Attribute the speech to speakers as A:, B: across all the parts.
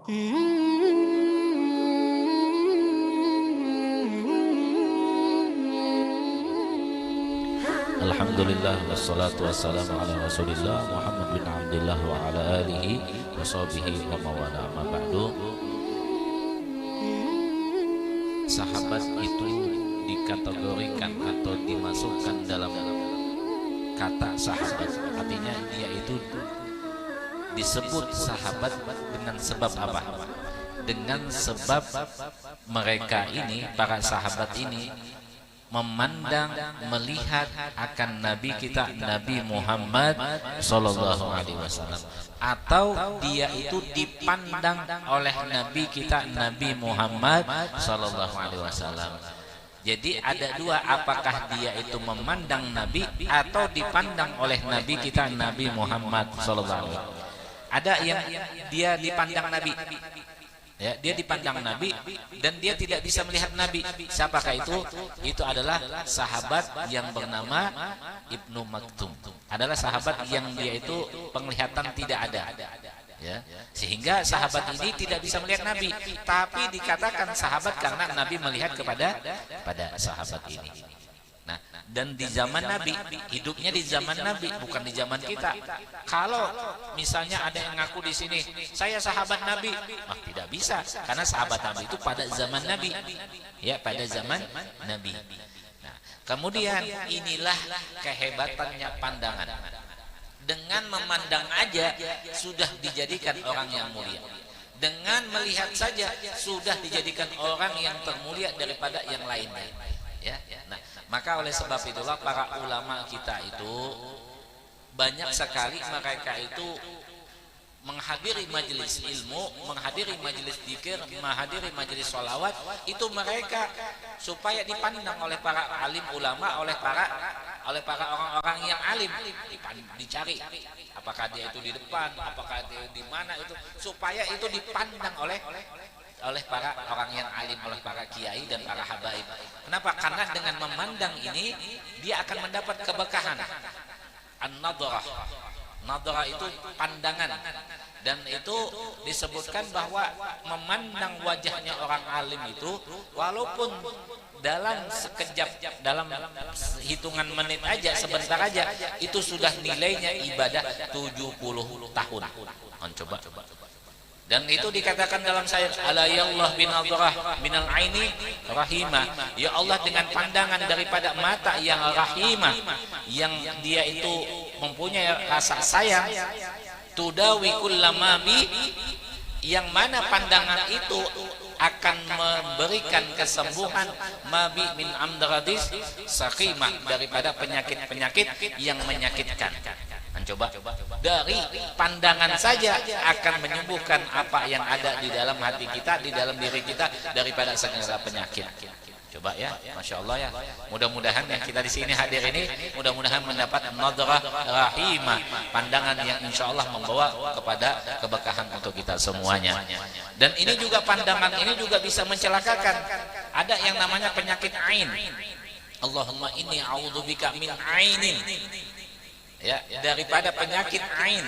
A: Alhamdulillah wassalatu wassalamu ala Rasulillah Muhammad bin Abdullah wa ala alihi wa sahbihi wa mawala ma ba'du. Sahabat itu dikategorikan atau dimasukkan dalam kata sahabat. Artinya dia itu disebut sahabat dengan sebab apa? Dengan sebab mereka ini, para sahabat ini memandang, melihat akan Nabi kita Nabi Muhammad Sallallahu Alaihi Wasallam, atau dia itu dipandang oleh Nabi kita Nabi Muhammad Sallallahu Alaihi Wasallam. Jadi ada dua, apakah dia itu memandang Nabi atau dipandang oleh Nabi kita Nabi Muhammad Sallallahu Alaihi Wasallam. Ada yang dia dipandang Nabi, ya, dia dipandang Nabi dan dia tidak bisa melihat Nabi. Siapakah itu? Itu adalah sahabat yang bernama Ibnu Maktum. Adalah sahabat yang dia itu penglihatan tidak ada, ya. Sehingga sahabat ini tidak bisa melihat Nabi, tapi dikatakan sahabat karena Nabi melihat kepada sahabat ini. Nah, dan di zaman Nabi, hidupnya di zaman Nabi, bukan di zaman kita. Kalau misalnya ada yang ngaku di sini, saya sahabat Nabi, tidak bisa, karena sahabat Nabi itu pada zaman Nabi, ya, pada zaman Nabi. Nah, kemudian inilah kehebatannya pandangan. Dengan memandang aja sudah dijadikan orang yang mulia. Dengan melihat saja sudah dijadikan orang yang termulia daripada yang lainnya. Ya, nah, maka oleh sebab itulah para ulama kita itu banyak sekali mereka itu menghadiri majelis ilmu, menghadiri majelis dzikir, menghadiri majelis sholawat, itu mereka supaya dipandang oleh para alim ulama, oleh para orang-orang yang alim, dicari apakah dia itu di depan, apakah dia di mana, itu supaya itu dipandang oleh para orang yang alim, oleh para kiai dan para habaib. Kenapa? Karena dengan memandang ini dia akan mendapat keberkahan. An-nadrah. Nadrah itu pandangan, dan itu disebutkan bahwa memandang wajahnya orang alim itu walaupun dalam sekejap, dalam hitungan menit aja, sebentar aja, itu sudah nilainya ibadah 70 tahun. Coba. Dan itu dikatakan dalam syair, ala ya Allah binadrah minal aini rahimah, ya Allah dengan pandangan daripada mata yang rahimah, yang dia itu mempunyai rasa sayang, tudawi kullamabi, yang mana pandangan itu akan memberikan kesembuhan, mabi min amdradis sakimah, daripada penyakit-penyakit yang menyakitkan. Coba, dari pandangan saja akan menyembuhkan apa yang ada di dalam hati kita, di dalam diri kita, daripada segala penyakit. Coba ya, masya Allah ya. Mudah-mudahan yang kita di sini hadir ini, mudah-mudahan mendapat nadrah rahimah, pandangan yang insya Allah membawa kepada keberkahan untuk kita semuanya. Dan ini juga, pandangan ini juga bisa mencelakakan. Ada yang namanya penyakit ain. Allahumma inni a'udzubika min ainin. Ya, daripada penyakit ain.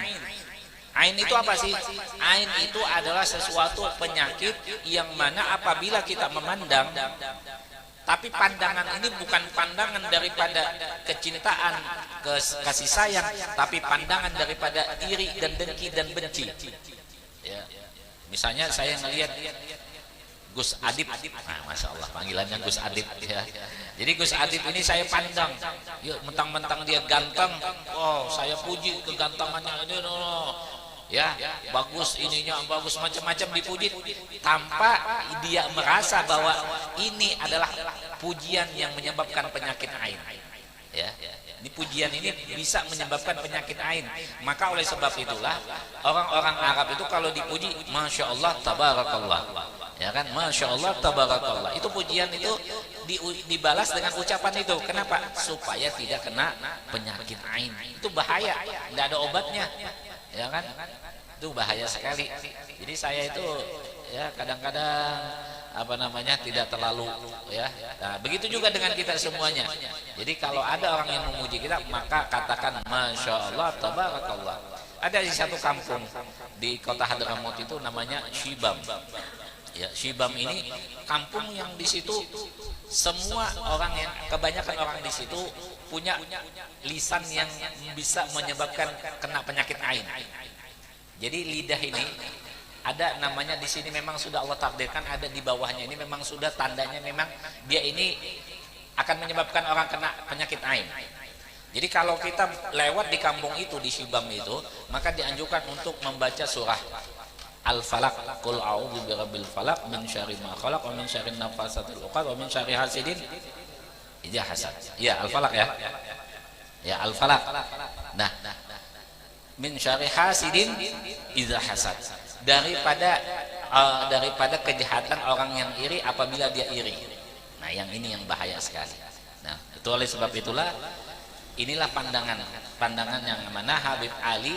A: Ain itu apa sih? Ain itu adalah sesuatu penyakit yang mana apabila kita memandang, tapi pandangan ini bukan pandangan daripada kecintaan, kasih sayang, tapi pandangan daripada iri dan dengki dan benci. Ya. Misalnya saya ngelihat Gus Adib, nah, masya Allah panggilannya Gus Adib, ya. Jadi Gus Adib ini saya pandang, yuk, mentang-mentang dia ganteng, oh saya puji kegantengannya ini, ya, bagus ininya, bagus, macam-macam dipuji, tanpa dia merasa bahwa ini adalah pujian yang menyebabkan penyakit ain. Ya, di pujian ini bisa menyebabkan penyakit ain. Maka oleh sebab itulah orang-orang Arab itu kalau dipuji, masya Allah tabarakallah, ya kan, masya Allah tabarakallah, itu pujian itu dibalas dengan ucapan itu. Kenapa? Supaya tidak kena penyakit ain. Itu bahaya, tidak ada obatnya, ya kan, itu bahaya sekali. Jadi saya itu ya kadang-kadang tidak terlalu, ya. Nah, begitu juga dengan kita semuanya. Jadi kalau ada orang yang memuji kita, maka katakan masya Allah tabarakallah. Ada di satu kampung di kota Hadramaut itu namanya Shibam. Ya, Shibam ini kampung yang di situ semua orang yang kebanyakan orang di situ punya lisan yang bisa menyebabkan kena penyakit ain. Jadi lidah ini ada namanya di sini memang sudah Allah takdirkan ada di bawahnya ini memang sudah tandanya memang dia ini akan menyebabkan orang kena penyakit ain. Jadi kalau kita lewat di kampung itu di Shibam itu maka dianjurkan untuk membaca surah Al-Falaq, qul a'udzu birabbil falaq min syarri ma khalaq wa min syarri nafasatil 'uqad wa min syarri hasidin idza hasad. Ya, Al-Falaq ya. Ya, Al-Falaq. Nah, min syarri hasidin idza hasad. Daripada kejahatan orang yang iri apabila dia iri. Nah, yang ini yang bahaya sekali. Nah, itu oleh sebab itulah inilah pandangan yang mana Habib Ali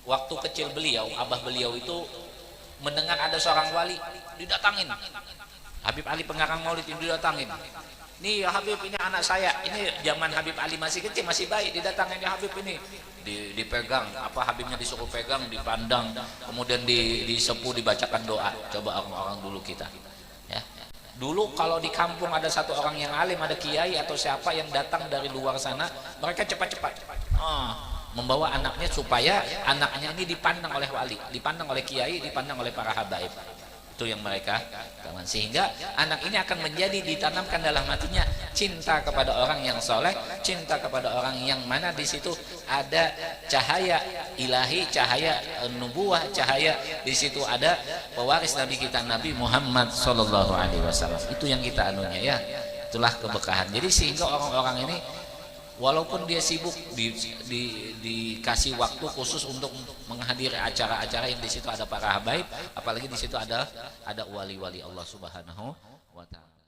A: waktu kecil beliau, abah beliau itu mendengar ada seorang wali didatangin. Habib Ali pengarang Maulid didatangin. Nih ya Habib, ini anak saya. Ini zaman Habib Ali masih kecil, masih bayi, didatangin ya Habib ini. Dipegang, apa Habibnya disuruh pegang, dipandang, kemudian disepuh, dibacakan doa. Coba orang-orang dulu kita. Ya. Dulu kalau di kampung ada satu orang yang alim, ada kiai atau siapa yang datang dari luar sana, mereka cepat-cepat. Membawa anaknya supaya anaknya ini dipandang oleh wali, dipandang oleh kiai, dipandang oleh para habaib. Itu yang mereka kawan, sehingga anak ini akan menjadi ditanamkan dalam hatinya cinta kepada orang yang soleh, cinta kepada orang yang mana di situ ada cahaya ilahi, cahaya nubuah, cahaya di situ ada pewaris Nabi kita Nabi Muhammad Sallallahu Alaihi Wasallam. Itu yang kita anunya ya, itulah keberkahan. Jadi sehingga orang-orang ini walaupun dia sibuk dikasih waktu khusus untuk menghadiri acara-acara yang di situ ada para habaib, apalagi di situ ada wali-wali Allah Subhanahu wa taala.